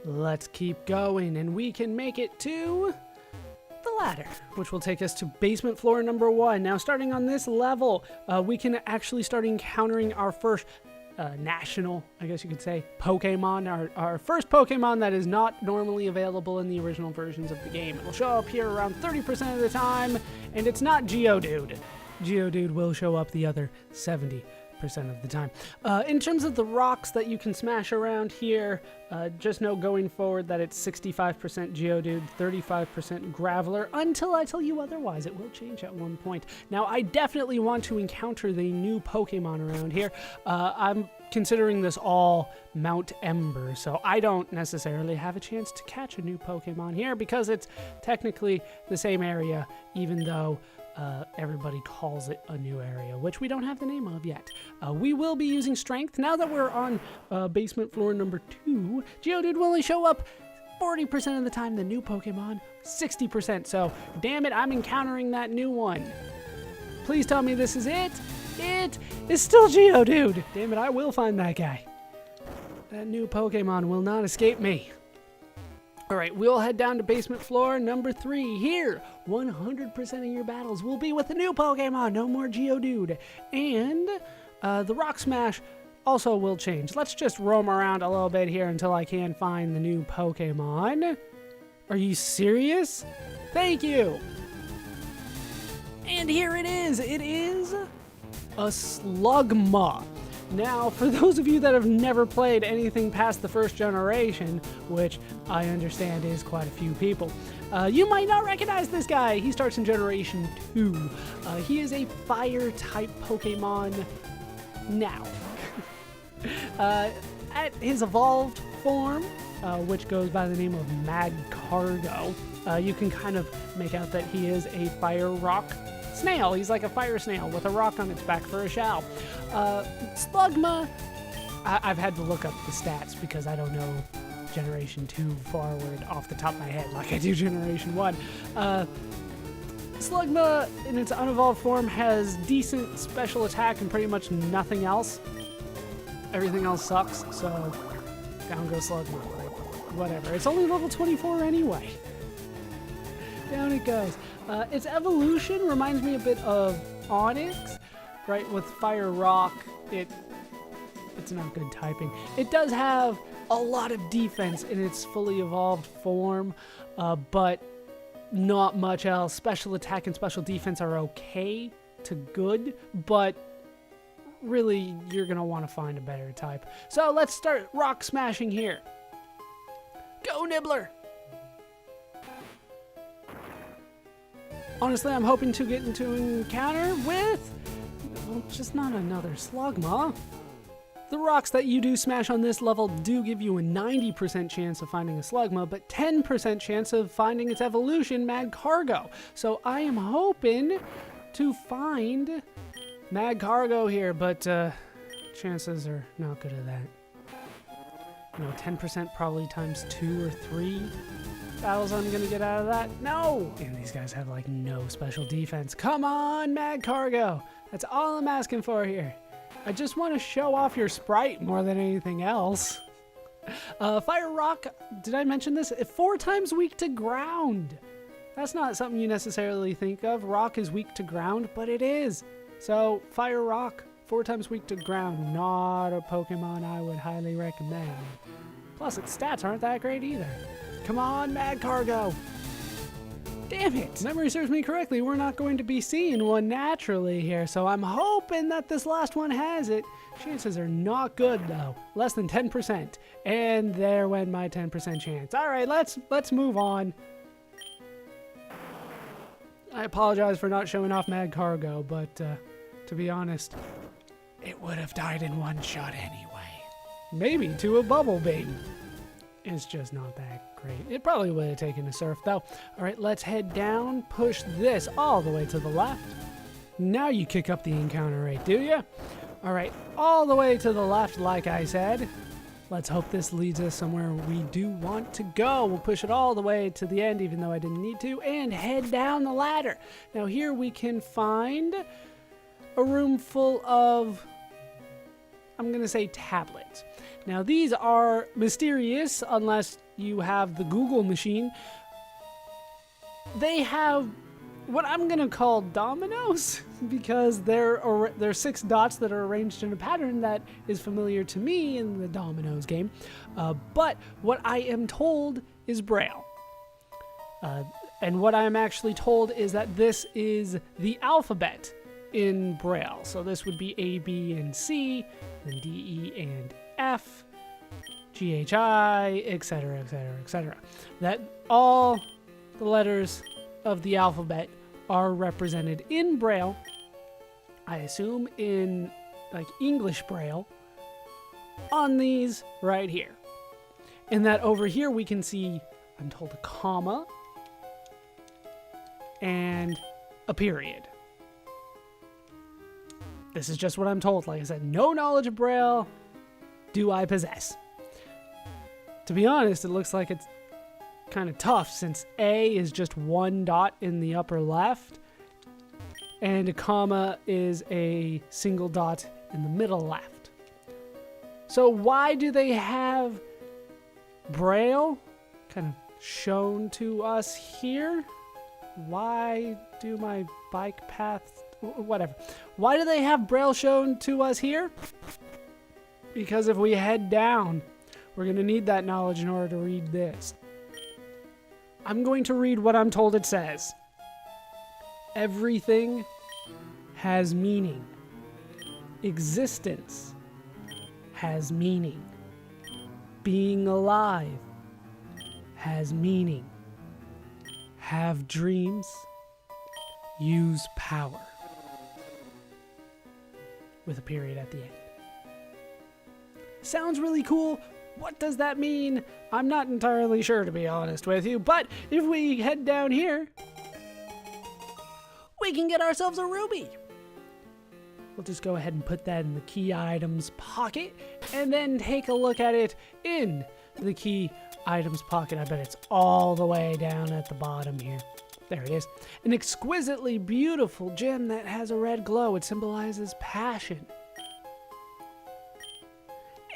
let's keep going, and we can make it to the ladder, which will take us to basement floor number 1. Now, starting on this level, we can actually start encountering our first national, I guess you could say, Pokemon. Our first Pokemon that is not normally available in the original versions of the game. It will show up here around 30% of the time, and it's not Geodude. Geodude will show up the other 70% of the time. In terms of the rocks that you can smash around here, just know going forward that it's 65% Geodude, 35% Graveler, until I tell you otherwise. It will change at one point. Now, I definitely want to encounter the new Pokemon around here. I'm considering this all Mount Ember, so I don't necessarily have a chance to catch a new Pokemon here because it's technically the same area, even though everybody calls it a new area, which we don't have the name of yet. We will be using Strength. Now that we're on basement floor number 2, Geodude will only show up 40% of the time. The new Pokemon, 60%. So, damn it, I'm encountering that new one. Please tell me this is it. It is still Geodude. Damn it, I will find that guy. That new Pokemon will not escape me. All right, we'll head down to basement floor number 3. Here, 100% of your battles will be with the new Pokemon. No more Geodude. And the Rock Smash also will change. Let's just roam around a little bit here until I can find the new Pokemon. Are you serious? Thank you. And here it is. It is a Slugma. Now, for those of you that have never played anything past the first generation, which I understand is quite a few people, you might not recognize this guy. He starts in Generation 2. He is a Fire-type Pokemon now. At his evolved form, which goes by the name of Magcargo, you can kind of make out that he is a Fire Rock snail. He's like a fire snail with a rock on its back for a shell. Slugma, I've had to look up the stats because I don't know Generation 2 forward off the top of my head like I do Generation 1. Slugma, in its unevolved form, has decent special attack and pretty much nothing else. Everything else sucks, so down goes Slugma. Whatever. It's only level 24 anyway. Down it goes. Its evolution reminds me a bit of Onyx, right? With Fire Rock, it's not good typing. It does have a lot of defense in its fully evolved form, but not much else. Special attack and special defense are okay to good, but really you're going to want to find a better type. So let's start rock smashing here. Go, Nibbler! Honestly, I'm hoping to get into an encounter with, well, just not another Slugma. The rocks that you do smash on this level do give you a 90% chance of finding a Slugma, but 10% chance of finding its evolution, Magcargo. So I am hoping to find Magcargo here, but chances are not good at that. You know, 10% probably times 2 or 3 battles I'm gonna get out of that. No! And these guys have like no special defense. Come on, Magcargo! That's all I'm asking for here. I just want to show off your sprite more than anything else. Fire Rock, did I mention this? 4 times weak to ground. That's not something you necessarily think of. Rock is weak to ground, but it is. So, Fire Rock, 4 times weak to ground. Not a Pokemon I would highly recommend. Plus, its stats aren't that great either. Come on, Magcargo! Damn it! Memory serves me correctly, we're not going to be seeing one naturally here, so I'm hoping that this last one has it. Chances are not good, though. Less than 10%. And there went my 10% chance. Alright, let's move on. I apologize for not showing off Magcargo, but to be honest, it would have died in one shot anyway. Maybe to a bubble beam. It's just not that great. It probably would have taken a surf, though. All right, let's head down, push this all the way to the left. Now you kick up the encounter rate, do you? All right, all the way to the left, like I said. Let's hope this leads us somewhere we do want to go. We'll push it all the way to the end, even though I didn't need to, and head down the ladder. Now here we can find a room full of, I'm going to say, tablets. Now these are mysterious unless you have the Google machine. They have what I'm going to call dominoes because they're 6 dots that are arranged in a pattern that is familiar to me in the dominoes game. But what I am told is Braille. And what I'm actually told is that this is the alphabet in Braille. So this would be A, B, and C, then D, E, and F, G, H, I, etc., etc., etc. That all the letters of the alphabet are represented in Braille, I assume in like English Braille, on these right here. And that over here we can see, I'm told, a comma and a period. This is just what I'm told. Like I said, no knowledge of Braille do I possess. To be honest, it looks like it's kind of tough since A is just 1 dot in the upper left and a comma is a single dot in the middle left. So why do they have Braille kind of shown to us here? Why do my bike paths, whatever. Why do they have Braille shown to us here? Because if we head down, we're going to need that knowledge in order to read this. I'm going to read what I'm told it says. Everything has meaning. Existence has meaning. Being alive has meaning. Have dreams. Use power. With a period at the end. Sounds really cool. What does that mean? I'm not entirely sure, to be honest with you, but if we head down here, we can get ourselves a ruby. We'll just go ahead and put that in the key items pocket and then take a look at it in the key items pocket. I bet it's all the way down at the bottom here. There it is. An exquisitely beautiful gem that has a red glow. It symbolizes passion.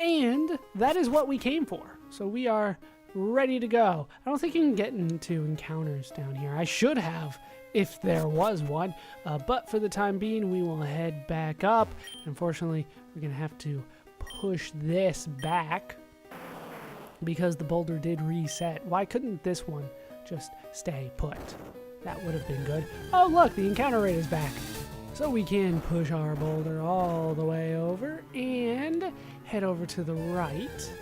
And that is what we came for. So we are ready to go. I don't think you can get into encounters down here. I should have if there was one. But for the time being, we will head back up. Unfortunately, we're going to have to push this back because the boulder did reset. Why couldn't this one just stay put? That would have been good. Oh, look, the encounter rate is back. So we can push our boulder all the way over and head over to the right.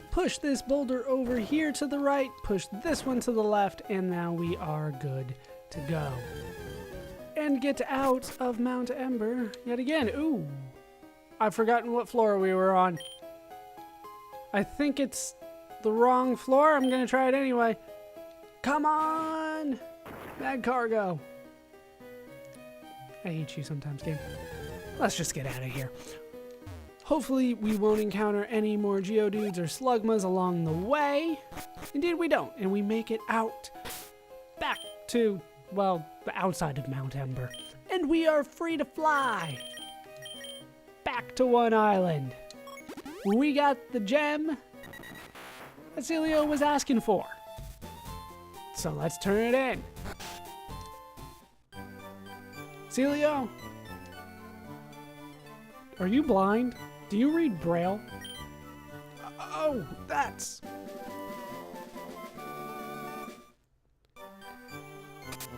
Push this boulder over here to the right, push this one to the left, and now we are good to go. And get out of Mount Ember yet again. Ooh, I've forgotten what floor we were on. I think it's the wrong floor. I'm going to try it anyway. Come on! Mad cargo. I hate you sometimes, game. Let's just get out of here. Hopefully we won't encounter any more Geodudes or Slugmas along the way. Indeed we don't, and we make it out back to, well, the outside of Mount Ember. And we are free to fly back to One Island. We got the gem that Celio was asking for. So let's turn it in. Celio, are you blind? Do you read Braille? Oh, that's...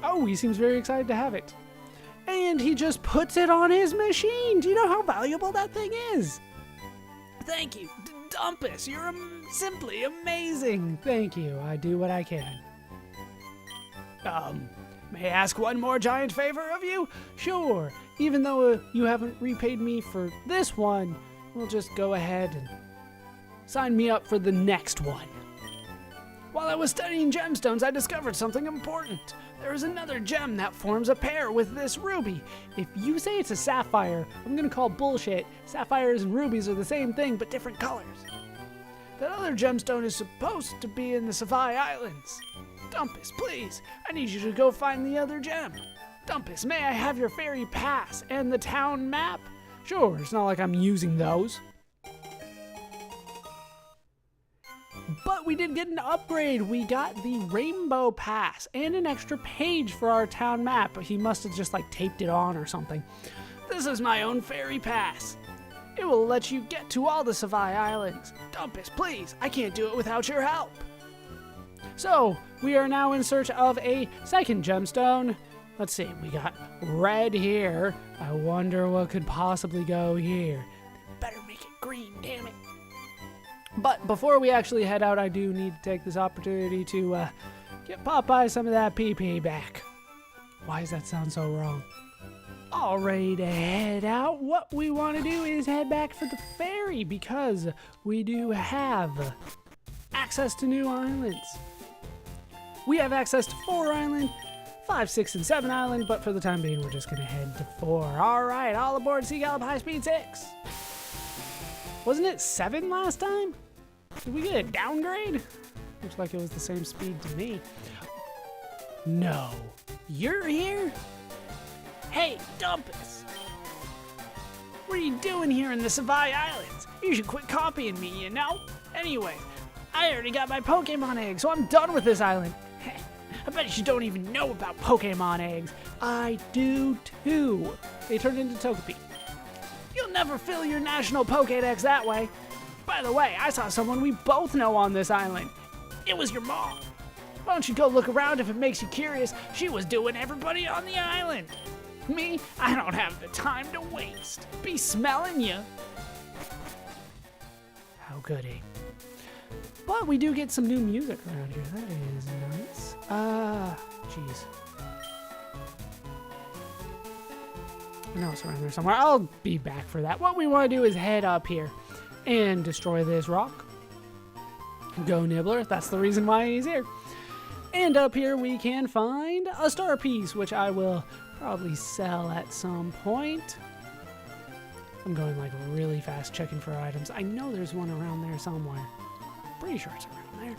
Oh, he seems very excited to have it. And he just puts it on his machine. Do you know how valuable that thing is? Thank you, Dumpus. You're simply amazing. Thank you. I do what I can. May I ask one more giant favor of you? Sure. Even though you haven't repaid me for this one, we'll just go ahead and sign me up for the next one. While I was studying gemstones, I discovered something important. There is another gem that forms a pair with this ruby. If you say it's a sapphire, I'm gonna call bullshit. Sapphires and rubies are the same thing, but different colors. That other gemstone is supposed to be in the Sevii Islands. Dumpus, please, I need you to go find the other gem. Dumpus, may I have your fairy pass and the town map? Sure, it's not like I'm using those. But But we did get an upgrade. We got the Rainbow Pass and an extra page for our town map. He must have just like taped it on or something. This is my own fairy pass. It will let you get to all the Sevii Islands. Dumpus, please, I can't do it without your help. So, we are now in search of a second gemstone. Let's see, we got red here. I wonder what could possibly go here. Better make it green, damn it. But before we actually head out, I do need to take this opportunity to get Popeye some of that PP back. Why does that sound so wrong? All ready to head out. What we want to do is head back for the ferry because we do have access to new islands. We have access to 4 Island, 5, 6, and 7 Island, but for the time being, we're just going to head to 4. All right, all aboard Sea Gallop High Speed 6. Wasn't it 7 last time? Did we get a downgrade? Looks like it was the same speed to me. No. You're here? Hey, Dumpus. What are you doing here in the Sevii Islands? You should quit copying me, you know? Anyway, I already got my Pokémon egg, so I'm done with this island. I bet you don't even know about Pokémon eggs. I do too. They turn into Togepi. You'll never fill your national Pokédex that way. By the way, I saw someone we both know on this island. It was your mom. Why don't you go look around if it makes you curious? She was doing everybody on the island. Me, I don't have the time to waste. Be smelling you. How goody. But we do get some new music around here. That is nice. Jeez. I know it's around there somewhere. I'll be back for that. What we want to do is head up here and destroy this rock. Go Nibbler. That's the reason why he's here. And up here we can find a star piece, which I will probably sell at some point. I'm going like really fast checking for items. I know there's one around there somewhere. Pretty sure it's around there.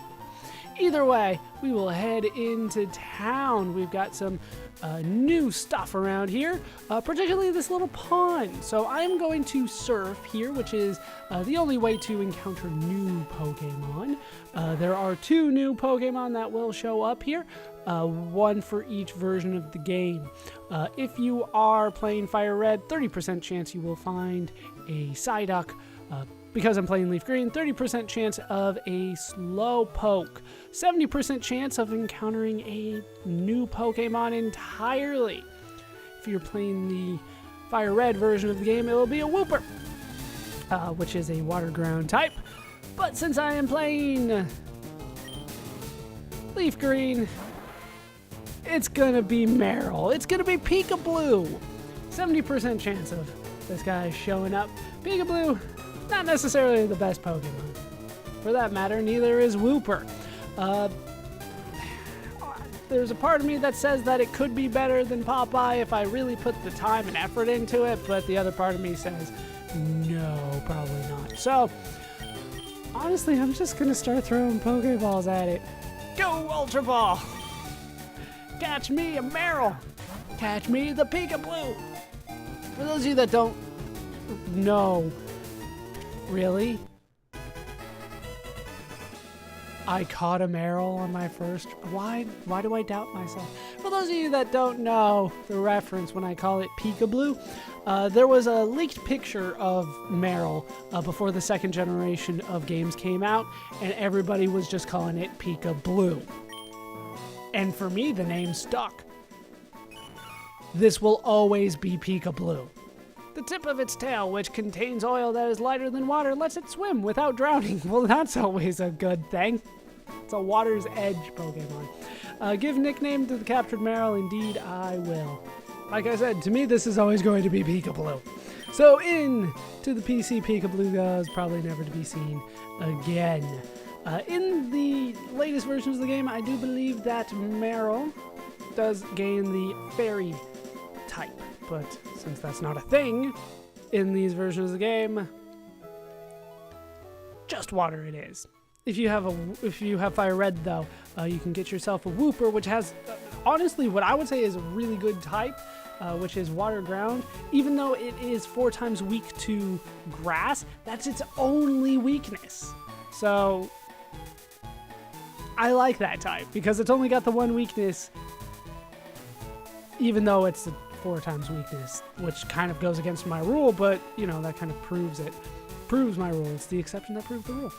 Either way, we will head into town. We've got some new stuff around here, particularly this little pond. So I'm going to surf here, which is the only way to encounter new Pokemon. There are 2 new Pokemon that will show up here, one for each version of the game. If you are playing Fire Red, 30% chance you will find a Psyduck. Because I'm playing LeafGreen, 30% chance of a Slowpoke, 70% chance of encountering a new Pokemon entirely. If you're playing the Fire Red version of the game, it will be a Wooper, which is a water ground type. But since I am playing LeafGreen, it's gonna be Meryl. It's gonna be Peekaboo. 70% chance of this guy showing up. Peekaboo. Not necessarily the best Pokemon. For that matter, neither is Wooper. There's a part of me that says that it could be better than Popeye if I really put the time and effort into it, but the other part of me says, no, probably not. So, honestly, I'm just gonna start throwing Pokeballs at it. Go Ultra Ball! Catch me a Meryl! Catch me the Peekaboo! For those of you that don't know, really? I caught a Meryl on my first... Why do I doubt myself? For those of you that don't know the reference when I call it Peekaboo, there was a leaked picture of Meryl before the 2nd generation of games came out, and everybody was just calling it Peekaboo. And for me, the name stuck. This will always be Peekaboo. The tip of its tail, which contains oil that is lighter than water, lets it swim without drowning. Well, that's always a good thing. It's a water's edge Pokemon. Give nickname to the captured Meryl. Indeed, I will. Like I said, to me, this is always going to be Peekaboo. So in to the PC, Peekaboo goes, probably never to be seen again. In the latest versions of the game, I do believe that Meryl does gain the fairy type. But since that's not a thing in these versions of the game, just water it is. If you have Fire Red though, you can get yourself a Wooper, which has honestly what I would say is a really good type, which is water ground. Even though it is 4 times weak to grass, that's its only weakness. So I like that type because it's only got the one weakness, even though it's a 4 times weakness, which kind of goes against my rule, but, you know, that kind of proves it. Proves my rule. It's the exception that proves the rule.